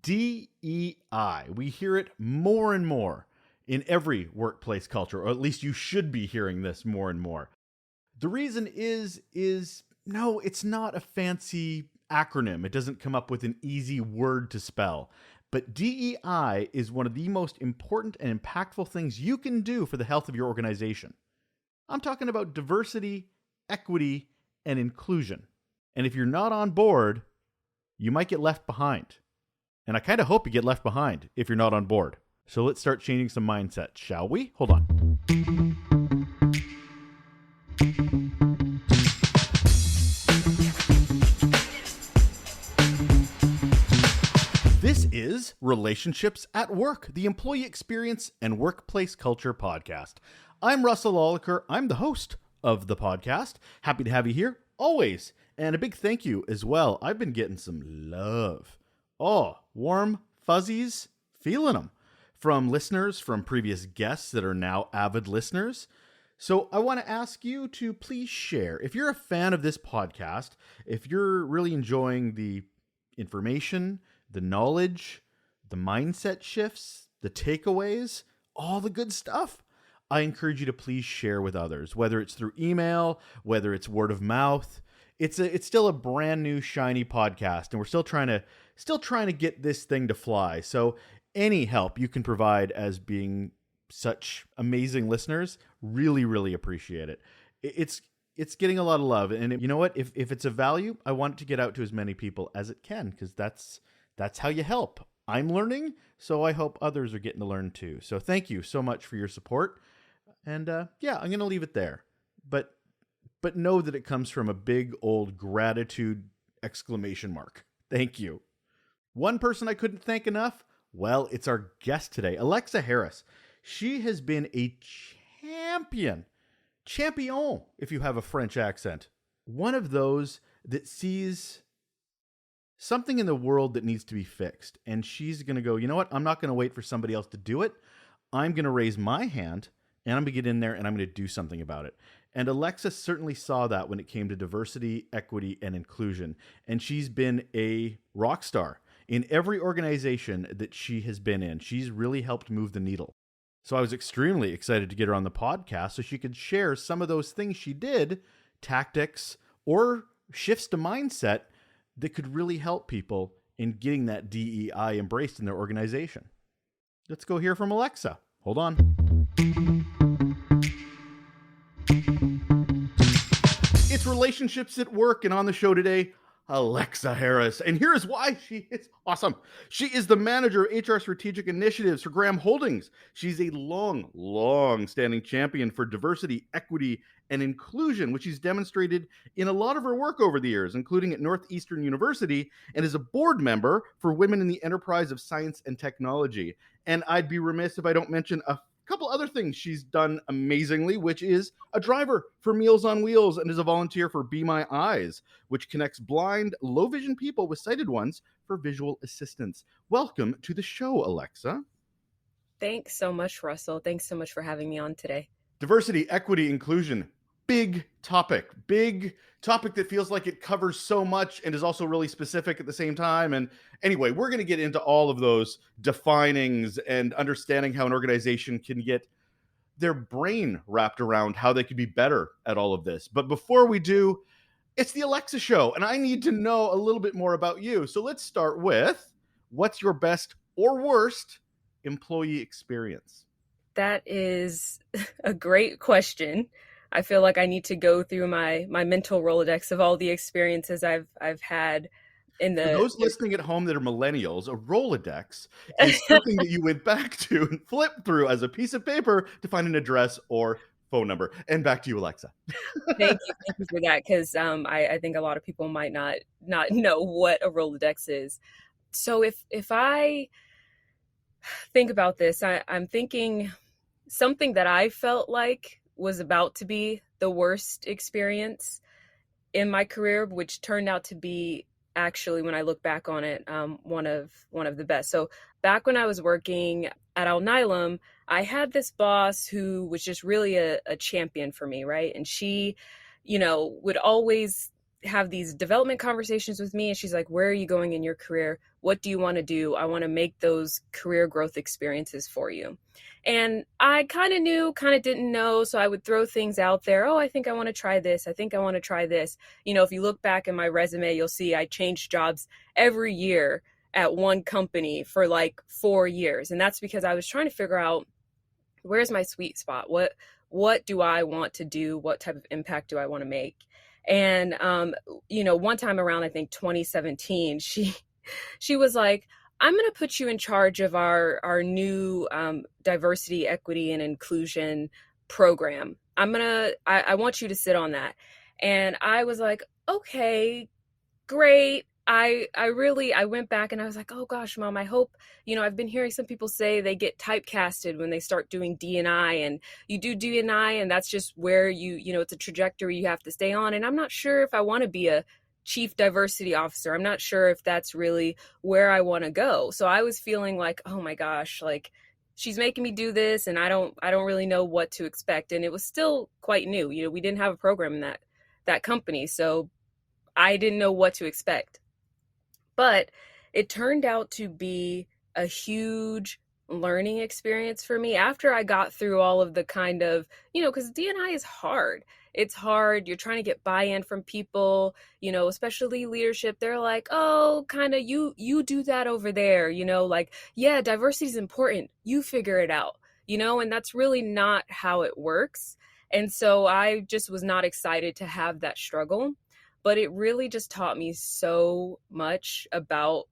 DEI. We hear it more and more in every workplace culture, or at least you should be hearing this more and more. The reason is no, it's not a fancy acronym. It doesn't come up with an easy word to spell. But DEI is one of the most important and impactful things you can do for the health of your organization. I'm talking about diversity, equity, and inclusion. And if you're not on board, you might get left behind. And I kind of hope you get left behind if you're not on board. So let's start changing some mindsets, shall we? Hold on. This is Relationships at Work, the Employee Experience and Workplace Culture podcast. I'm Russel Lolacher. I'm the host of the podcast. Happy to have you here, always. And a big thank you as well. I've been getting some love. Oh, warm fuzzies, feeling them. From listeners, from previous guests that are now avid listeners. So I want to ask you to please share. If you're a fan of this podcast, if you're really enjoying the information, the knowledge, the mindset shifts, the takeaways, all the good stuff, I encourage you to please share with others, whether it's through email, whether it's word of mouth. It's still a brand new shiny podcast, and we're still trying to get this thing to fly. So any help you can provide as being such amazing listeners, really, really appreciate it. It's getting a lot of love, and you know what? If it's a value, I want it to get out to as many people as it can, because that's how you help. I'm learning, so I hope others are getting to learn too. So thank you so much for your support. And I'm going to leave it there. But know that it comes from a big old gratitude exclamation mark. Thank you. One person I couldn't thank enough, well, it's our guest today, Alexa Harris. She has been a champion, if you have a French accent. One of those that sees something in the world that needs to be fixed. And she's going to go, you know what? I'm not going to wait for somebody else to do it. I'm going to raise my hand and I'm going to get in there and I'm going to do something about it. And Alexa certainly saw that when it came to diversity, equity, and inclusion. And she's been a rock star in every organization that she has been in. She's really helped move the needle. So I was extremely excited to get her on the podcast so she could share some of those things she did, tactics or shifts to mindset that could really help people in getting that DEI embraced in their organization. Let's go hear from Alexa. Hold on. It's Relationships at Work, and on the show today, Alexa Harris. And here's why she is awesome. She is the manager of HR Strategic Initiatives for Graham Holdings. She's a long-standing champion for diversity, equity, and inclusion, which she's demonstrated in a lot of her work over the years, including at Northeastern University, and is a board member for Women in the Enterprise of Science and Technology. And I'd be remiss if I don't mention a couple other things she's done amazingly, which is a driver for Meals on Wheels and is a volunteer for Be My Eyes, which connects blind, low vision people with sighted ones for visual assistance. Welcome to the show, Alexa. Thanks so much, Russell. Thanks so much for having me on today. Diversity, equity, inclusion. Big topic that feels like it covers so much and is also really specific at the same time. And anyway, we're going to get into all of those definings and understanding how an organization can get their brain wrapped around how they could be better at all of this. But before we do, it's the Alexa show, and I need to know a little bit more about you. So let's start with, what's your best or worst employee experience? That is a great question. I feel like I need to go through my mental Rolodex of all the experiences I've had in the... For those listening at home that are millennials, a Rolodex is something that you went back to and flipped through as a piece of paper to find an address or phone number. And back to you, Alexa. Thank you for that, because I think a lot of people might not know what a Rolodex is. So if I think about this, I'm thinking something that I felt like was about to be the worst experience in my career, which turned out to be, actually, when I look back on it, one of the best. So back when I was working at Alnylam, I had this boss who was just really a champion for me, right? And she, would always have these development conversations with me, and she's like, where are you going in your career? What do you want to do? I want to make those career growth experiences for you. And I kind of knew, kind of didn't know. So I would throw things out there. Oh, I think I want to try this. I think I want to try this. If you look back in my resume, you'll see I changed jobs every year at one company for like 4 years. And that's because I was trying to figure out, where's my sweet spot? What do I want to do? What type of impact do I want to make? And one time around, I think 2017, she was like, I'm going to put you in charge of our new diversity, equity, and inclusion program. I want you to sit on that. And I was like, okay, great. I went back and I was like, oh gosh, Mom, I hope, I've been hearing some people say they get typecasted when they start doing D&I, and you do D&I, and that's just where it's a trajectory you have to stay on. And I'm not sure if I want to be a chief diversity officer. I'm not sure if that's really where I want to go. So I was feeling like, oh my gosh, like she's making me do this and I don't really know what to expect. And it was still quite new. We didn't have a program in that company. So I didn't know what to expect. But it turned out to be a huge learning experience for me after I got through all of the kind of, because D&I is hard. It's hard. You're trying to get buy-in from people, especially leadership. They're like, oh, kind of you do that over there, like, yeah, diversity is important. You figure it out, and that's really not how it works. And so I just was not excited to have that struggle. But it really just taught me so much about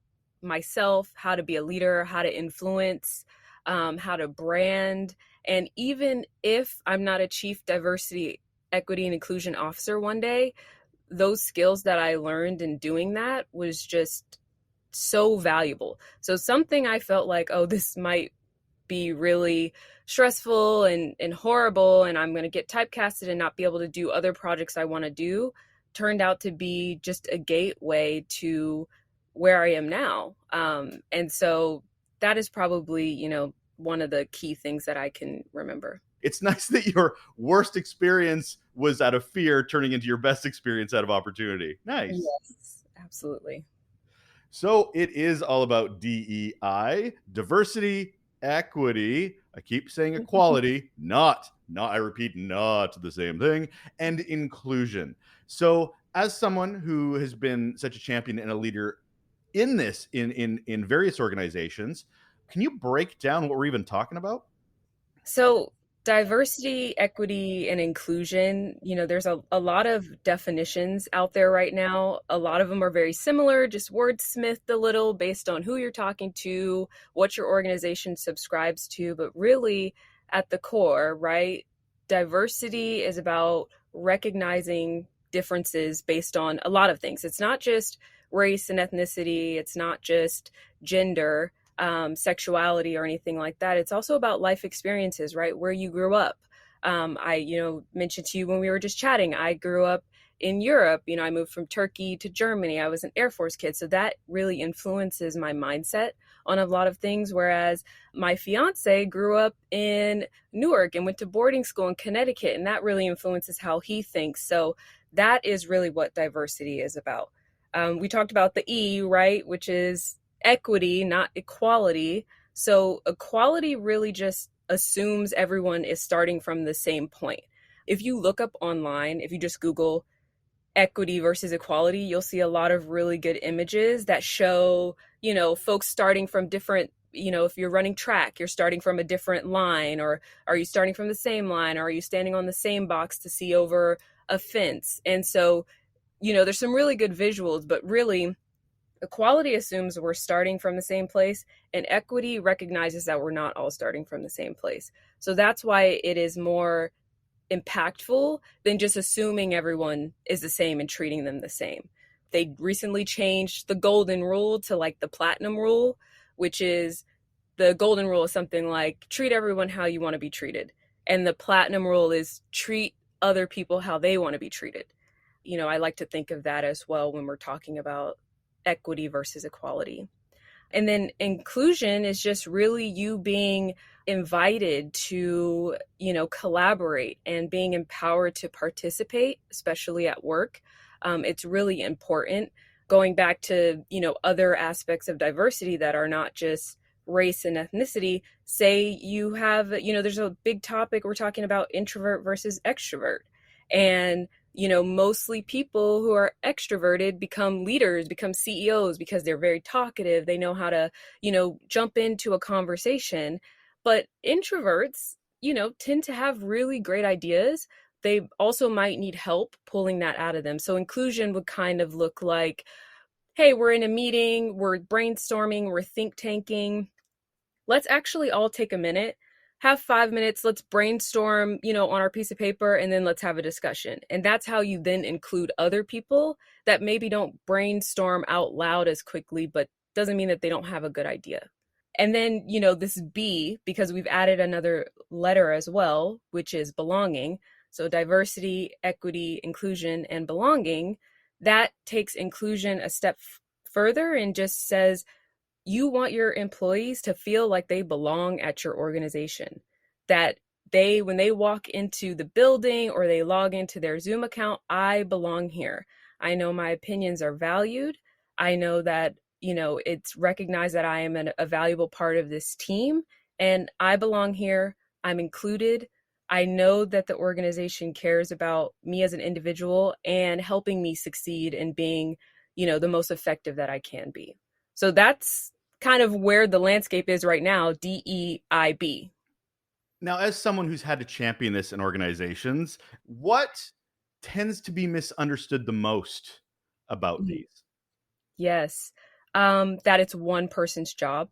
myself, how to be a leader, how to influence, how to brand. And even if I'm not a chief diversity, equity, and inclusion officer one day, those skills that I learned in doing that was just so valuable. So something I felt like, oh, this might be really stressful and horrible, and I'm going to get typecasted and not be able to do other projects I want to do, turned out to be just a gateway to where I am now. And so that is probably, one of the key things that I can remember. It's nice that your worst experience was out of fear turning into your best experience out of opportunity. Nice. Yes, absolutely. So it is all about DEI, diversity, equity. I keep saying equality, not, I repeat, not the same thing, and inclusion. So as someone who has been such a champion and a leader in this, in various organizations, can you break down what we're even talking about? So diversity, equity, and inclusion, there's a lot of definitions out there right now. A lot of them are very similar, just wordsmithed a little based on who you're talking to, what your organization subscribes to. But really, at the core, right, diversity is about recognizing differences based on a lot of things. It's not just race and ethnicity. It's not just gender, sexuality, or anything like that. It's also about life experiences, right? Where you grew up. I mentioned to you when we were just chatting, I grew up in Europe. I moved from Turkey to Germany. I was an Air Force kid. So that really influences my mindset on a lot of things. Whereas my fiance grew up in Newark and went to boarding school in Connecticut. And that really influences how he thinks. So that is really what diversity is about. We talked about the E, right, which is equity, not equality. So equality really just assumes everyone is starting from the same point. If you look up online, if you just Google equity versus equality, you'll see a lot of really good images that show, folks starting from different, if you're running track, you're starting from a different line, or are you starting from the same line? Or are you standing on the same box to see over a fence? And so, there's some really good visuals, but really equality assumes we're starting from the same place, and equity recognizes that we're not all starting from the same place. So that's why it is more impactful than just assuming everyone is the same and treating them the same. They recently changed the golden rule to like the platinum rule, which is, the golden rule is something like treat everyone how you want to be treated. And the platinum rule is treat other people how they want to be treated. I like to think of that as well when we're talking about equity versus equality. And then inclusion is just really you being invited to, collaborate and being empowered to participate, especially at work. It's really important. Going back to, other aspects of diversity that are not just race and ethnicity, say you have, there's a big topic we're talking about, introvert versus extrovert. And, mostly people who are extroverted become leaders, become CEOs because they're very talkative. They know how to, jump into a conversation. But introverts, tend to have really great ideas. They also might need help pulling that out of them. So inclusion would kind of look like, hey, we're in a meeting, we're brainstorming, we're think tanking. Let's actually all take a minute, have 5 minutes, let's brainstorm, on our piece of paper, and then let's have a discussion. And that's how you then include other people that maybe don't brainstorm out loud as quickly, but doesn't mean that they don't have a good idea. And then, this B, because we've added another letter as well, which is belonging. So diversity, equity, inclusion, and belonging, that takes inclusion a step further and just says, you want your employees to feel like they belong at your organization, that when they walk into the building or they log into their Zoom account, I belong here. I know my opinions are valued. I know that, it's recognized that I am a valuable part of this team and I belong here. I'm included. I know that the organization cares about me as an individual and helping me succeed in being, the most effective that I can be. So that's kind of where the landscape is right now, DEIB. Now, as someone who's had to champion this in organizations, what tends to be misunderstood the most about Mhm. these? Yes. That it's one person's job,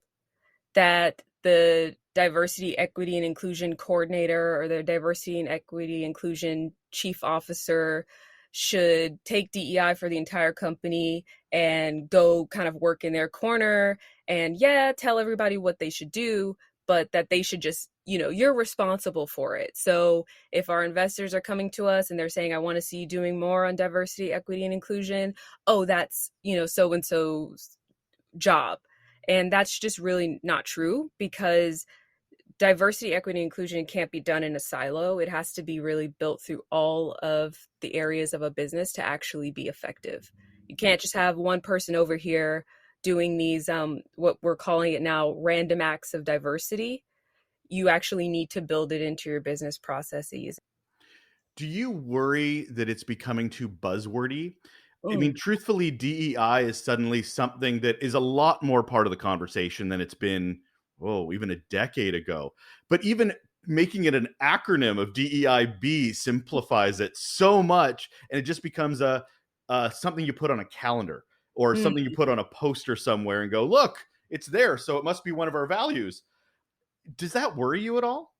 that the diversity, equity, and inclusion coordinator or the diversity and equity inclusion chief officer should take DEI for the entire company and go kind of work in their corner and, yeah, tell everybody what they should do, but that they should just, you're responsible for it. So if our investors are coming to us and they're saying, I want to see you doing more on diversity, equity, and inclusion, oh, that's, so and so's job. And that's just really not true, because diversity, equity, and inclusion can't be done in a silo. It has to be really built through all of the areas of a business to actually be effective. You can't just have one person over here doing these, what we're calling it now, random acts of diversity. You actually need to build it into your business processes. Do you worry that it's becoming too buzzwordy? I mean, Mm, truthfully, DEI is suddenly something that is a lot more part of the conversation than it's been, oh, even a decade ago. But even making it an acronym of DEIB simplifies it so much, and it just becomes a something you put on a calendar or mm. something you put on a poster somewhere and go, look, it's there, so it must be one of our values. Does that worry you at all?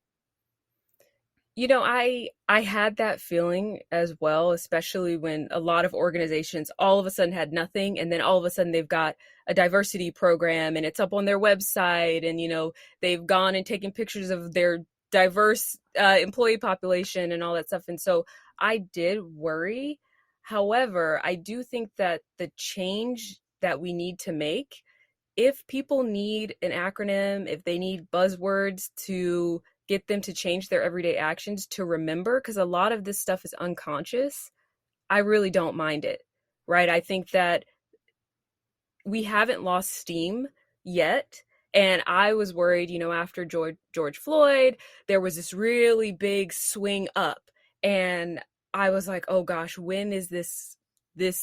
I had that feeling as well, especially when a lot of organizations all of a sudden had nothing, and then all of a sudden they've got a diversity program and it's up on their website, and they've gone and taken pictures of their diverse employee population and all that stuff. And so I did worry. However, I do think that the change that we need to make, if people need an acronym, if they need buzzwords to get them to change their everyday actions to remember, because a lot of this stuff is unconscious, I really don't mind it, right? I think that we haven't lost steam yet. And I was worried, after George Floyd, there was this really big swing up. And I was like, oh gosh, when is this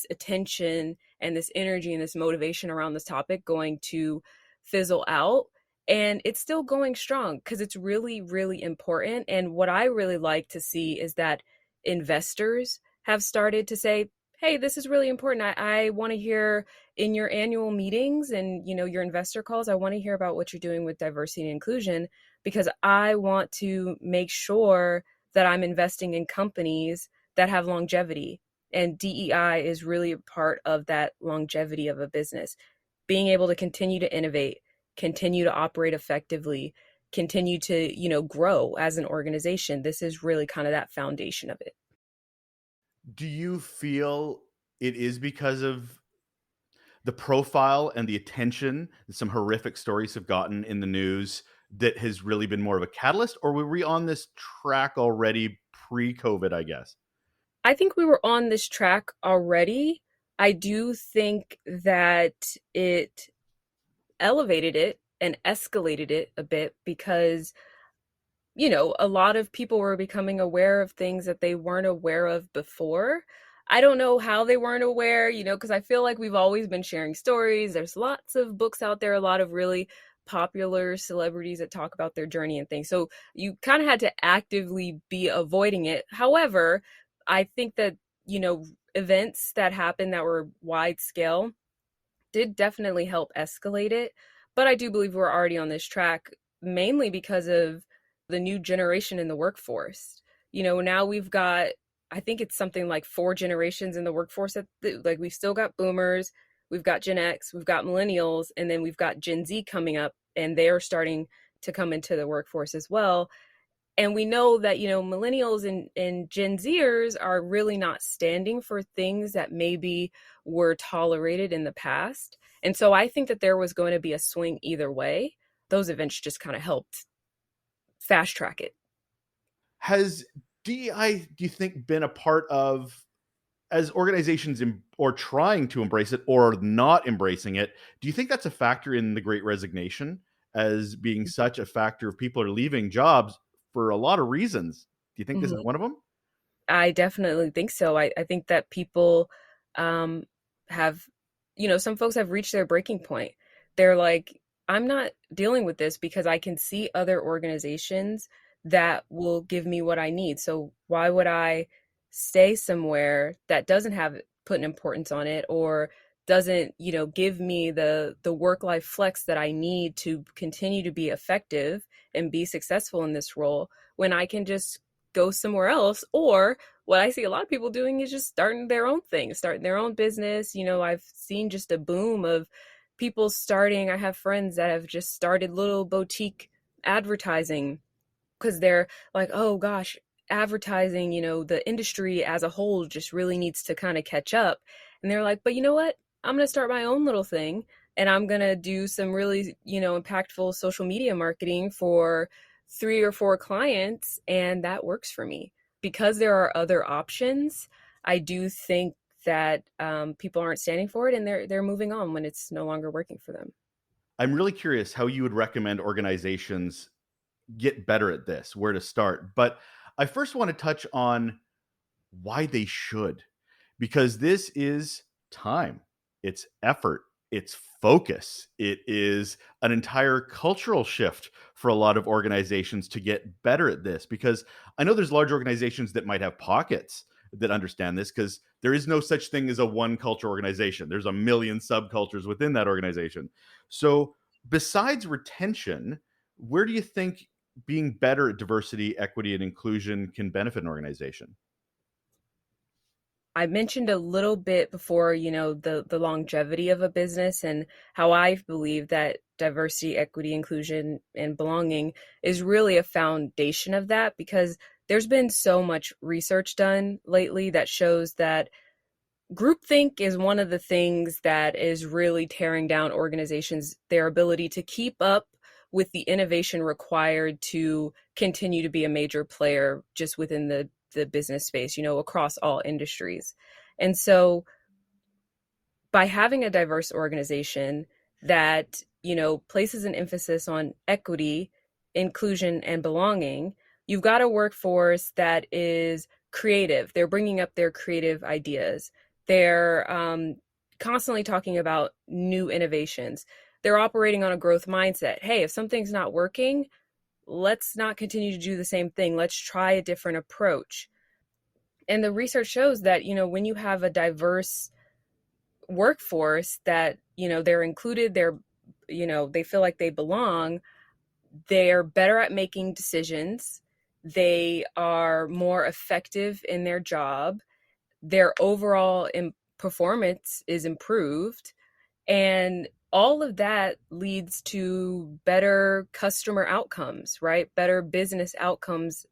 attention and this energy and this motivation around this topic going to fizzle out? And it's still going strong because it's really, really important. And what I really like to see is that investors have started to say, hey, this is really important. I want to hear in your annual meetings and your investor calls, I want to hear about what you're doing with diversity and inclusion, because I want to make sure that I'm investing in companies that have longevity, and DEI is really a part of that longevity of a business. Being able to continue to innovate, continue to operate effectively, continue to grow as an organization. This is really kind of that foundation of it. Do you feel it is because of the profile and the attention that some horrific stories have gotten in the news that has really been more of a catalyst, or were we on this track already pre-COVID, I guess? I think we were on this track already. I do think that it elevated it and escalated it a bit because, a lot of people were becoming aware of things that they weren't aware of before. I don't know how they weren't aware, because I feel like we've always been sharing stories. There's lots of books out there, a lot of really popular celebrities that talk about their journey and things. So you kind of had to actively be avoiding it. However, I think that, you know, events that happened that were wide scale did definitely help escalate it. But I do believe we're already on this track, mainly because of the new generation in the workforce. Now we've got, I think it's something like four generations in the workforce. Like we've still got boomers, we've got Gen X, we've got millennials, and then we've got Gen Z coming up, and they're starting to come into the workforce as well. And we know that, millennials and Gen Zers are really not standing for things that maybe were tolerated in the past. And so I think that there was going to be a swing either way. Those events just kind of helped fast track it. Has DEI, do you think, been a part of, as organizations or trying to embrace it or not embracing it? Do you think that's a factor in the Great Resignation, as being such a factor of people are leaving jobs for a lot of reasons? Do you think this is Mhm. one of them? I definitely think so. I think that people um, have, some folks have reached their breaking point. They're like, I'm not dealing with this because I can see other organizations that will give me what I need. So why would I stay somewhere that doesn't have put an importance on it, or doesn't, give me the work-life flex that I need to continue to be effective and be successful in this role, when I can just go somewhere else? Or what I see a lot of people doing is just starting their own thing, starting their own business. I've seen just a boom of people starting. I have friends that have just started little boutique advertising because they're like, oh gosh, advertising, the industry as a whole just really needs to kind of catch up. And they're like, but you know what? I'm going to start my own little thing, and I'm going to do some really, impactful social media marketing for 3 or 4 clients. And that works for me because there are other options. I do think that people aren't standing for it, and they're moving on when it's no longer working for them. I'm really curious how you would recommend organizations get better at this, where to start. But I first want to touch on why they should, because this is time, it's effort, it's focus, it is an entire cultural shift for a lot of organizations to get better at this. Because I know there's large organizations that might have pockets that understand this, because there is no such thing as a one culture organization. There's a million subcultures within that organization. So besides retention, where do you think being better at diversity, equity, and inclusion can benefit an organization? I mentioned a little bit before, the longevity of a business and how I believe that diversity, equity, inclusion, and belonging is really a foundation of that, because there's been so much research done lately that shows that groupthink is one of the things that is really tearing down organizations, their ability to keep up with the innovation required to continue to be a major player just within the business space, across all industries. And so by having a diverse organization that, places an emphasis on equity, inclusion, and belonging, you've got a workforce that is creative. They're bringing up their creative ideas. They're constantly talking about new innovations. They're operating on a growth mindset. Hey, if something's not working, let's not continue to do the same thing. Let's try a different approach. And the research shows that, when you have a diverse workforce that, they're included, they feel like they belong, they're better at making decisions, they are more effective in their job, their overall performance is improved, and all of that leads to better customer outcomes, right? Better business outcomes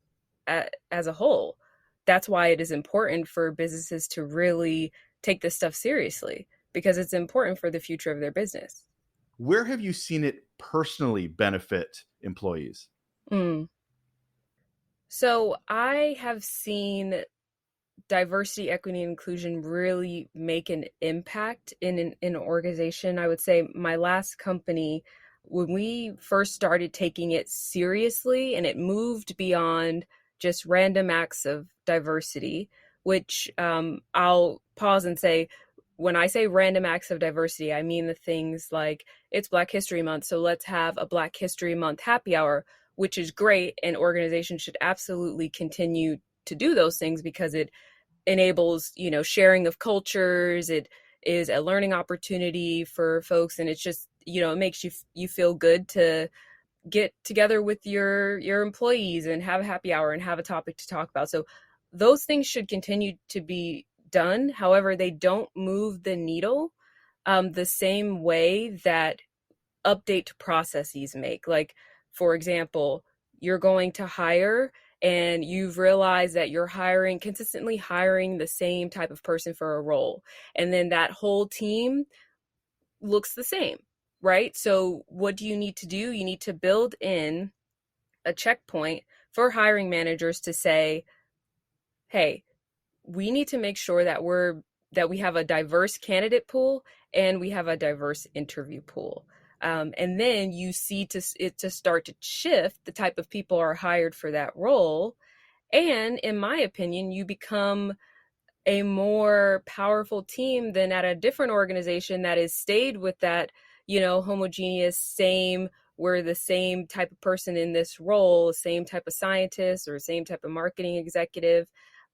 as a whole. That's why it is important for businesses to really take this stuff seriously, because it's important for the future of their business. Where have you seen it personally benefit employees? Mm. So I have seen diversity, equity, and inclusion really make an impact in an organization. I would say my last company, when we first started taking it seriously and it moved beyond just random acts of diversity, which I'll pause and say, when I say random acts of diversity, I mean the things like it's Black History Month, so let's have a Black History Month happy hour, which is great. And organizations should absolutely continue to do those things because it enables, sharing of cultures. It is a learning opportunity for folks, and it's just, it makes you feel good to get together with your employees and have a happy hour and have a topic to talk about. So those things should continue to be done. However, they don't move the needle the same way that update processes make. Like, for example, you're going to hire and you've realized that you're consistently hiring the same type of person for a role. And then that whole team looks the same, right? So what do you need to do? You need to build in a checkpoint for hiring managers to say, hey, we need to make sure that we have a diverse candidate pool and we have a diverse interview pool. And then you see it to start to shift the type of people are hired for that role. And in my opinion, you become a more powerful team than at a different organization that has stayed with that, homogeneous, we're the same type of person in this role, same type of scientist or same type of marketing executive,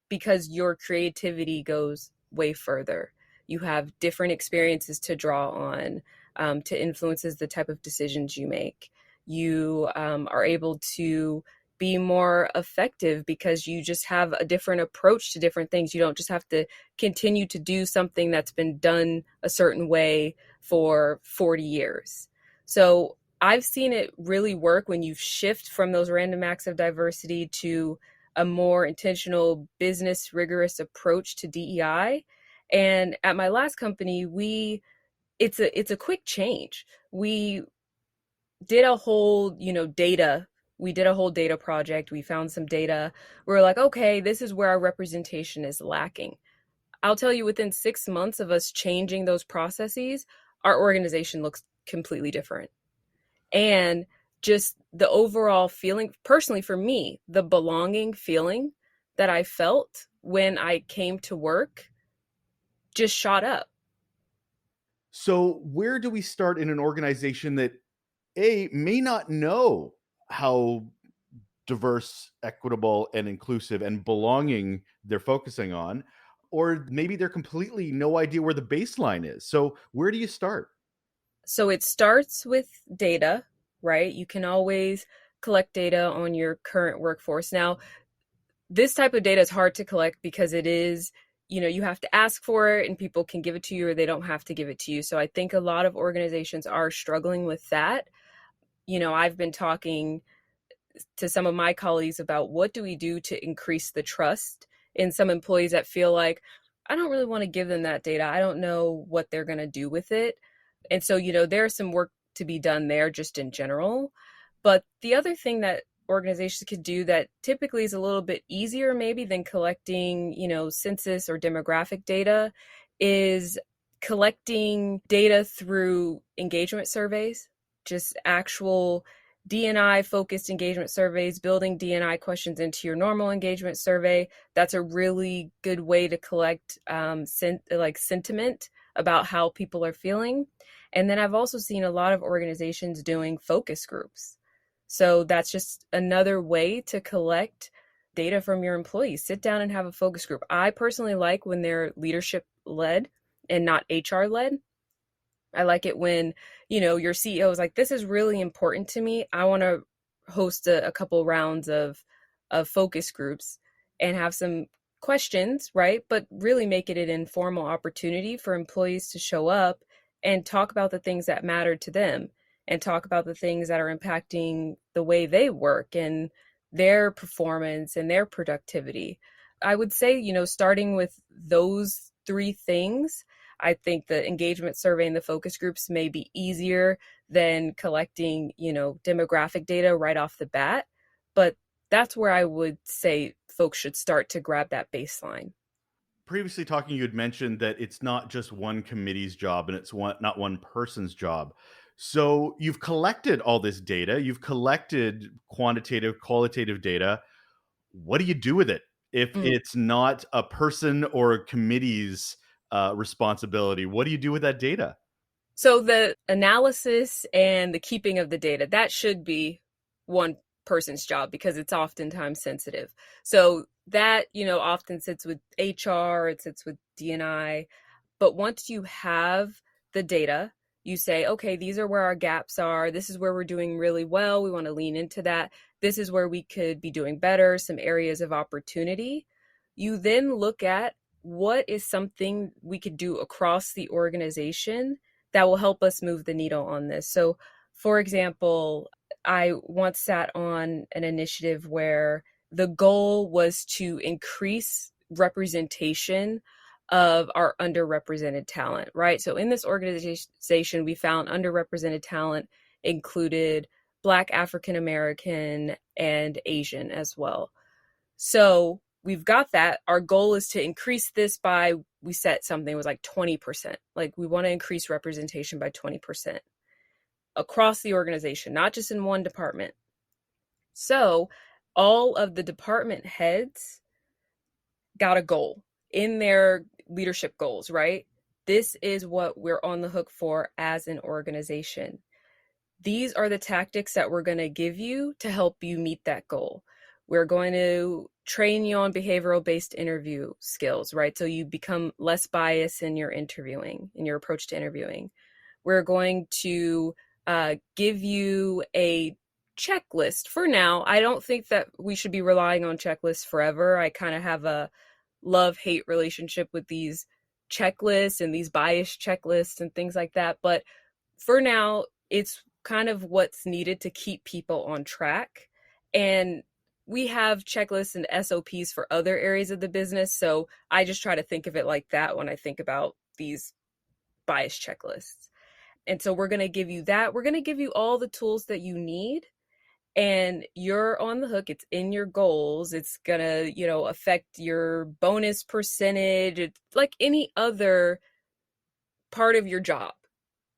because your creativity goes way further. You have different experiences to draw on, to influences the type of decisions you make. You are able to be more effective because you just have a different approach to different things. You don't just have to continue to do something that's been done a certain way for 40 years. So I've seen it really work when you shift from those random acts of diversity to a more intentional, business rigorous approach to DEI. And at my last company, it's a quick change. We did a whole, data. We did a whole data project. We found some data. We're like, okay, this is where our representation is lacking. I'll tell you, within 6 months of us changing those processes, our organization looks completely different. And just the overall feeling, personally for me, the belonging feeling that I felt when I came to work just shot up. So, where do we start in an organization that may not know how diverse, equitable, and inclusive and belonging they're focusing on, or maybe they're completely no idea where the baseline is? So, where do you start? So it starts with data, right? You can always collect data on your current workforce. Now, this type of data is hard to collect because it is, you have to ask for it and people can give it to you or they don't have to give it to you. So I think a lot of organizations are struggling with that. I've been talking to some of my colleagues about what do we do to increase the trust in some employees that feel like, I don't really want to give them that data. I don't know what they're going to do with it. And so, there's some work to be done there just in general. But the other thing that organizations could do that typically is a little bit easier maybe than collecting, census or demographic data is collecting data through engagement surveys, just actual D&I focused engagement surveys, building D&I questions into your normal engagement survey. That's a really good way to collect sentiment about how people are feeling. And then I've also seen a lot of organizations doing focus groups. So that's just another way to collect data from your employees. Sit down and have a focus group. I personally like when they're leadership led and not HR led. I like it when, your CEO is like, this is really important to me. I want to host a couple rounds of focus groups and have some questions, right? But really make it an informal opportunity for employees to show up and talk about the things that matter to them and talk about the things that are impacting the way they work and their performance and their productivity. I would say, starting with those three things, I think the engagement survey and the focus groups may be easier than collecting, demographic data right off the bat. But that's where I would say folks should start to grab that baseline. Previously talking, you had mentioned that it's not just one committee's job and it's not one person's job. So you've collected all this data, you've collected quantitative, qualitative data. What do you do with it if Mm. it's not a person or a committee's responsibility? What do you do with that data? So the analysis and the keeping of the data, that should be one person's job because it's oftentimes sensitive. So that, often sits with HR, it sits with DNI. But once you have the data, you say, okay, these are where our gaps are. This is where we're doing really well. We want to lean into that. This is where we could be doing better, some areas of opportunity. You then look at what is something we could do across the organization that will help us move the needle on this. So, for example, I once sat on an initiative where the goal was to increase representation of our underrepresented talent, right? So in this organization, we found underrepresented talent included Black, African American, and Asian as well. So we've got that. Our goal is to increase this by, we set something, it was like 20%. Like we want to increase representation by 20% across the organization, not just in one department. So all of the department heads got a goal in their leadership goals, right? This is what we're on the hook for as an organization. These are the tactics that we're going to give you to help you meet that goal. We're going to train you on behavioral based interview skills, right? So you become less biased in your interviewing, in your approach to interviewing. We're going to give you a checklist for now. I don't think that we should be relying on checklists forever. I kind of have a love-hate relationship with these checklists and these biased checklists and things like that. But for now, it's kind of what's needed to keep people on track. And we have checklists and SOPs for other areas of the business. So I just try to think of it like that when I think about these bias checklists. And so we're going to give you that. We're going to give you all the tools that you need, and you're on the hook. It's in your goals. It's going to, affect your bonus percentage. It's like any other part of your job,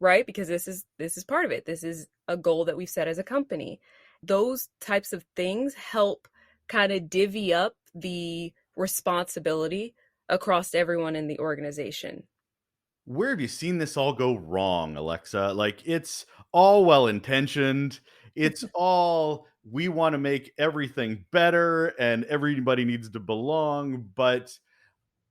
right? Because this is part of it. This is a goal that we've set as a company. Those types of things help kind of divvy up the responsibility across everyone in the organization. Where have you seen this all go wrong, Alexa? Like, it's all well intentioned. It's all, we want to make everything better and everybody needs to belong, but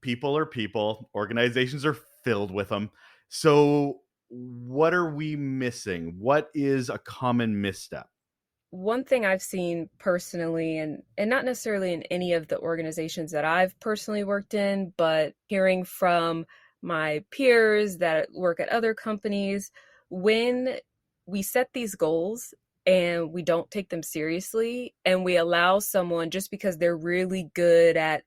people are people, organizations are filled with them. So, what are we missing? What is a common misstep? One thing I've seen personally, and not necessarily in any of the organizations that I've personally worked in, but hearing from my peers that work at other companies, when we set these goals and we don't take them seriously and we allow someone, just because they're really good at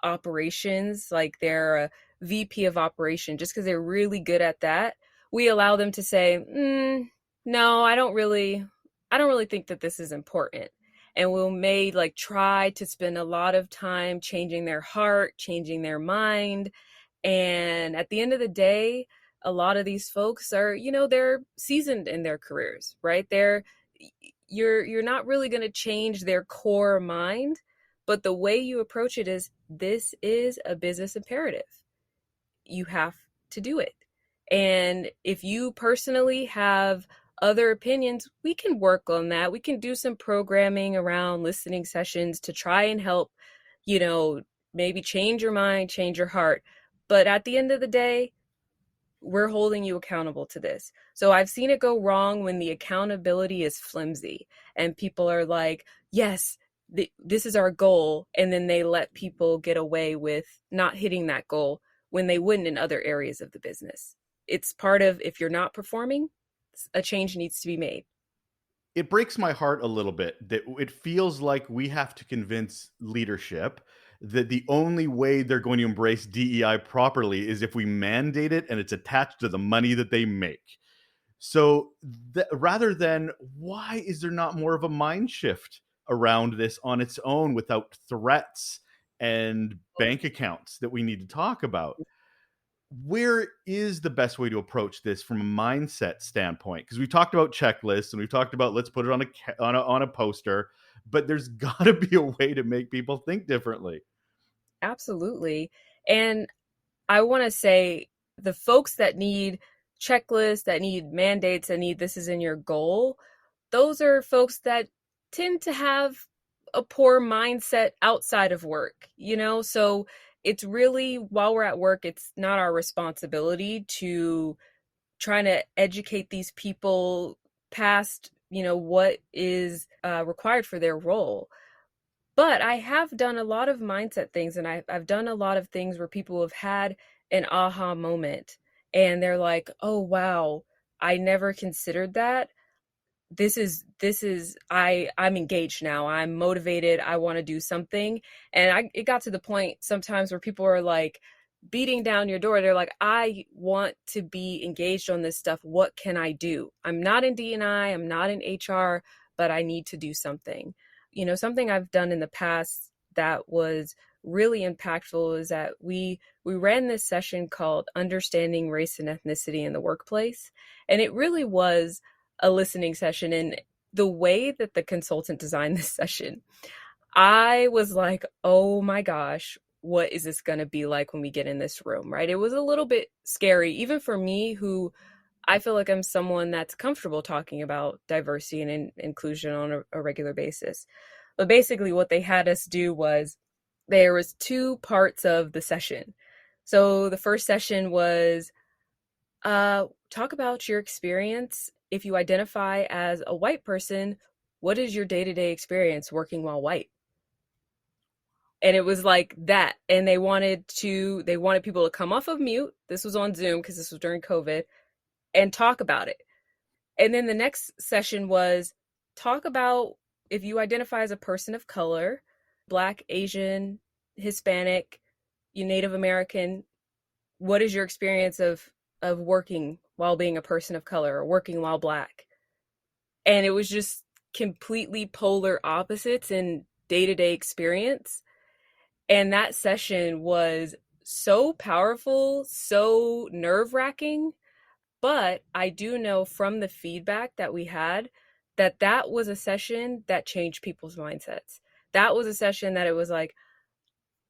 operations, like they're a VP of operation, just because they're really good at that, we allow them to say, no, I don't really think that this is important. And we'll may like try to spend a lot of time changing their heart, changing their mind. And at the end of the day, a lot of these folks are, they're seasoned in their careers, right? You're not really going to change their core mind, but the way you approach it is, this is a business imperative. You have to do it. And if you personally have other opinions, we can work on that. We can do some programming around listening sessions to try and help, maybe change your mind, change your heart. But at the end of the day, we're holding you accountable to this. So I've seen it go wrong when the accountability is flimsy and people are like, yes, this is our goal. And then they let people get away with not hitting that goal when they wouldn't in other areas of the business. It's part of, if you're not performing, a change needs to be made. It breaks my heart a little bit that it feels like we have to convince leadership that the only way they're going to embrace DEI properly is if we mandate it and it's attached to the money that they make. So rather than, why is there not more of a mind shift around this on its own without threats and bank accounts that we need to talk about. Where is the best way to approach this from a mindset standpoint? Because we talked about checklists and we've talked about let's put it on a poster, but there's got to be a way to make people think differently. Absolutely. And I want to say the folks that need checklists, that need mandates, that need this is in your goal, those are folks that tend to have a poor mindset outside of work, you know? So it's really, while we're at work, it's not our responsibility to trying to educate these people past, what is required for their role. But I have done a lot of mindset things, and I've done a lot of things where people have had an aha moment and they're like, oh, wow, I never considered that. I'm engaged now. I'm motivated. I want to do something. And it got to the point sometimes where people are like beating down your door. They're like, I want to be engaged on this stuff. What can I do? I'm not in D&I, I'm not in HR, but I need to do something. Something I've done in the past that was really impactful is that we ran this session called Understanding Race and Ethnicity in the Workplace. And it really was a listening session. And the way that the consultant designed this session, I was like, oh my gosh, what is this going to be like when we get in this room, right? It was a little bit scary, even for me, who I feel like I'm someone that's comfortable talking about diversity and inclusion on a regular basis. But basically what they had us do was there was two parts of the session. So the first session was talk about your experience. If you identify as a white person, what is your day-to-day experience working while white? And it was like that. And they wanted people to come off of mute. This was on Zoom because this was during COVID, and talk about it. And then the next session was talk about if you identify as a person of color, Black, Asian, Hispanic, you Native American, what is your experience of working while being a person of color or working while Black? And it was just completely polar opposites in day-to-day experience. And that session was so powerful, so nerve-wracking. But I do know from the feedback that we had that was a session that changed people's mindsets. That was a session that it was like,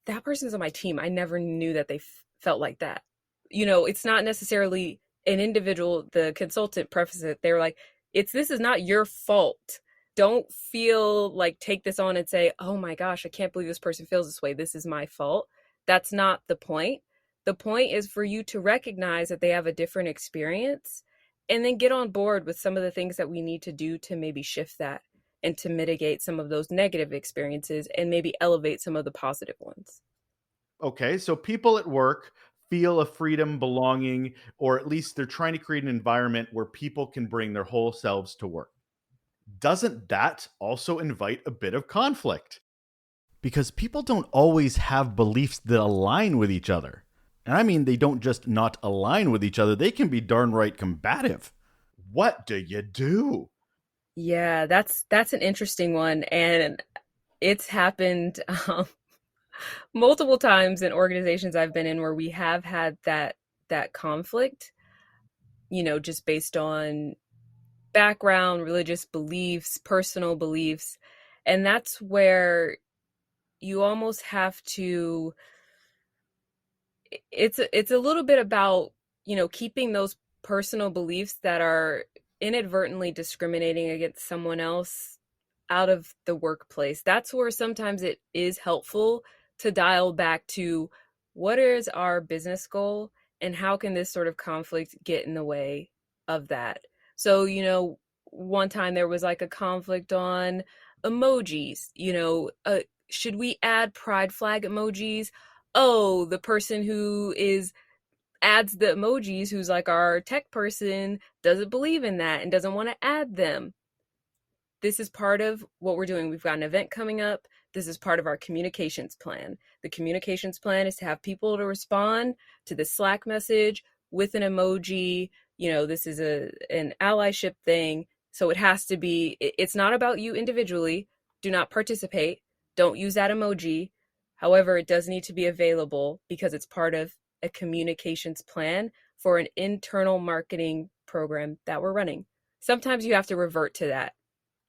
that person's on my team. I never knew that they felt like that. It's not necessarily an individual. The consultant prefaced it. They were like, this is not your fault. Don't feel like take this on and say, oh my gosh, I can't believe this person feels this way. This is my fault. That's not the point. The point is for you to recognize that they have a different experience and then get on board with some of the things that we need to do to maybe shift that and to mitigate some of those negative experiences and maybe elevate some of the positive ones. Okay, so people at work feel a freedom, belonging, or at least they're trying to create an environment where people can bring their whole selves to work. Doesn't that also invite a bit of conflict? Because people don't always have beliefs that align with each other. And I mean, they don't just not align with each other, they can be darn right combative. What do you do? Yeah, that's an interesting one. And it's happened multiple times in organizations I've been in where we have had that conflict, just based on background, religious beliefs, personal beliefs. And that's where you almost have to, it's a little bit about, keeping those personal beliefs that are inadvertently discriminating against someone else out of the workplace. That's where sometimes it is helpful to dial back to what is our business goal and how can this sort of conflict get in the way of that. So, one time there was like a conflict on emojis, should we add pride flag emojis? Oh, the person who adds the emojis, who's like our tech person, doesn't believe in that and doesn't want to add them. This is part of what we're doing. We've got an event coming up. This is part of our communications plan. The communications plan is to have people to respond to the Slack message with an emoji. This is an allyship thing. So it has to be, it's not about you individually. Do not participate. Don't use that emoji. However, it does need to be available because it's part of a communications plan for an internal marketing program that we're running. Sometimes you have to revert to that.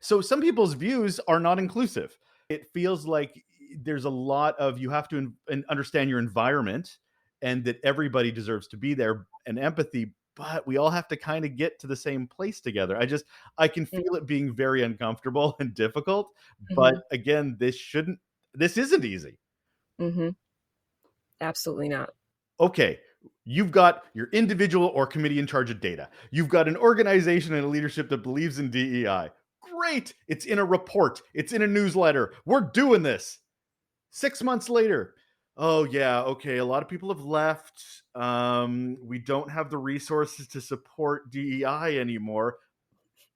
So some people's views are not inclusive. It feels like there's a lot of you have to understand your environment and that everybody deserves to be there and empathy, but we all have to kind of get to the same place together. I can feel it being very uncomfortable and difficult, but Mm-hmm. again, this isn't easy. Mm-hmm. Absolutely not. Okay, you've got your individual or committee in charge of data. You've got an organization and a leadership that believes in DEI. Great. It's in a report. It's in a newsletter. We're doing this. 6 months later, oh yeah, okay, a lot of people have left. We don't have the resources to support DEI anymore.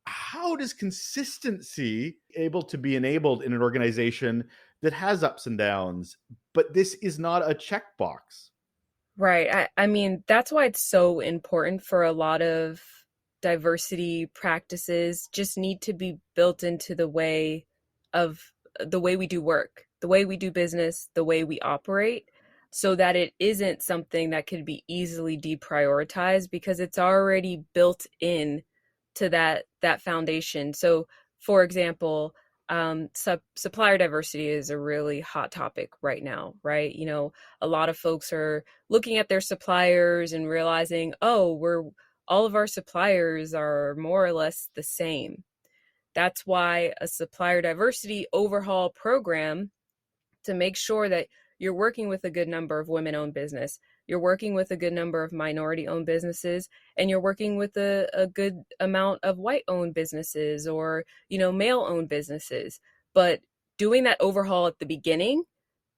How does consistency able to be enabled in an organization that has ups and downs, but this is not a checkbox? Right. I mean, that's why it's so important for a lot of diversity practices just need to be built into of the way we do work, the way we do business, the way we operate, so that it isn't something that could be easily deprioritized because it's already built in to that foundation. So, for example, supplier diversity is a really hot topic right now, right? A lot of folks are looking at their suppliers and realizing, oh, we're all of our suppliers are more or less the same. That's why a supplier diversity overhaul program to make sure that you're working with a good number of women-owned business, you're working with a good number of minority-owned businesses, and you're working with a good amount of white-owned businesses or, male-owned businesses. But doing that overhaul at the beginning,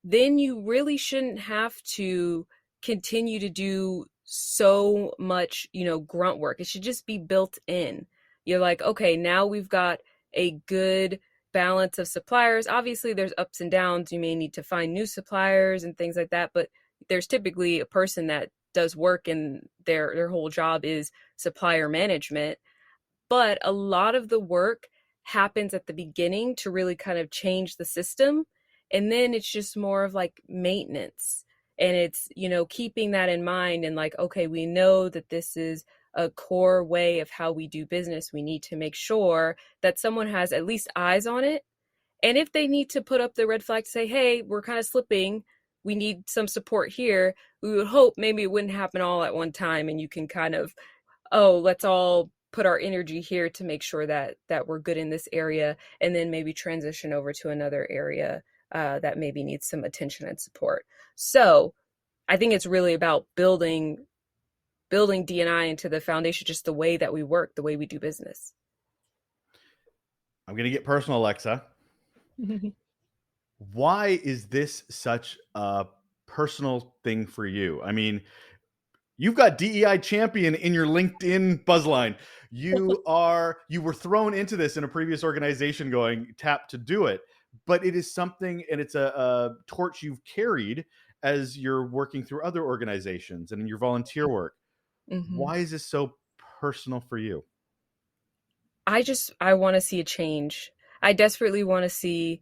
then you really shouldn't have to continue to do so much, grunt work. It should just be built in. You're like, okay, now we've got a good balance of suppliers. Obviously, there's ups and downs. You may need to find new suppliers and things like that, but there's typically a person that does work and their whole job is supplier management. But a lot of the work happens at the beginning to really kind of change the system. And then it's just more of like maintenance. And it's, keeping that in mind and like, okay, we know that this is a core way of how we do business. We need to make sure that someone has at least eyes on it. And if they need to put up the red flag to say, hey, we're kind of slipping, we need some support here, we would hope maybe it wouldn't happen all at one time and you can kind of, oh, let's all put our energy here to make sure that we're good in this area, and then maybe transition over to another area that maybe needs some attention and support. So I think it's really about building D&I into the foundation, just the way that we work, the way we do business. I'm going to get personal, Alexa. Why is this such a personal thing for you? I mean, you've got DEI champion in your LinkedIn buzzline. You were thrown into this in a previous organization going tap to do it, but it is something, and it's a torch you've carried as you're working through other organizations and in your volunteer work. Mm-hmm. Why is this so personal for you? I want to see a change. I desperately want to see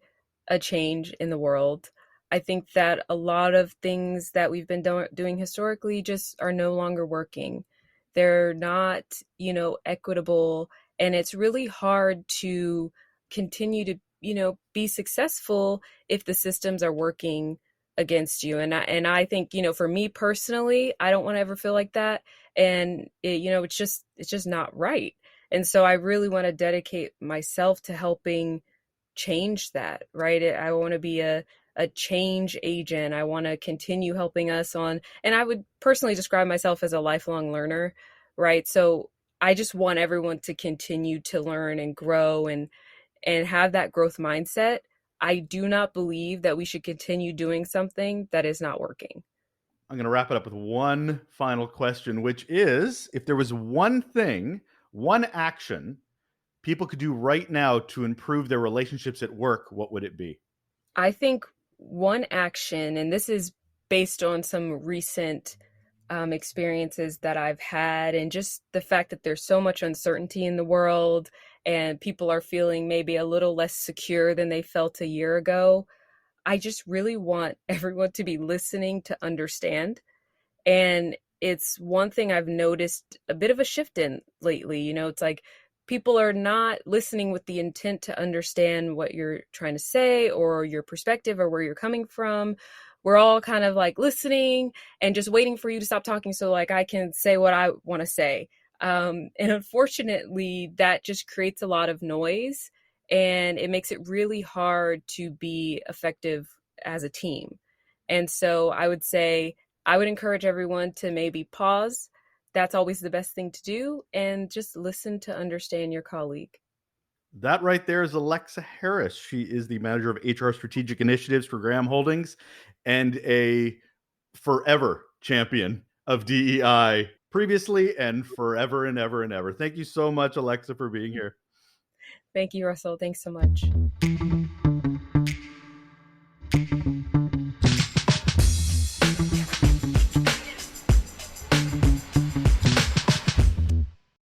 a change in the world. I think that a lot of things that we've been doing historically just are no longer working. They're not, equitable. And it's really hard to continue to, be successful if the systems are working against you. And I think, for me personally, I don't want to ever feel like that. And it's just not right. And so I really want to dedicate myself to helping change that, right? I want to be a change agent. I want to continue helping us on, and I would personally describe myself as a lifelong learner, right? So I just want everyone to continue to learn and grow and have that growth mindset. I do not believe that we should continue doing something that is not working. I'm going to wrap it up with one final question, which is, if there was one thing, one action people could do right now to improve their relationships at work, what would it be? I think one action, and this is based on some recent experiences that I've had, and just the fact that there's so much uncertainty in the world and people are feeling maybe a little less secure than they felt a year ago. I just really want everyone to be listening to understand. And it's one thing I've noticed a bit of a shift in lately. It's like people are not listening with the intent to understand what you're trying to say or your perspective or where you're coming from. We're all kind of like listening and just waiting for you to stop talking so like I can say what I want to say. And unfortunately, that just creates a lot of noise and it makes it really hard to be effective as a team. And so I would say, I would encourage everyone to maybe pause. That's always the best thing to do, and just listen to understand your colleague. That right there is Alexa Harris. She is the manager of HR strategic initiatives for Graham Holdings and a forever champion of DEI previously and forever and ever and ever. Thank you so much, Alexa, for being here. Thank you, Russell. Thanks so much.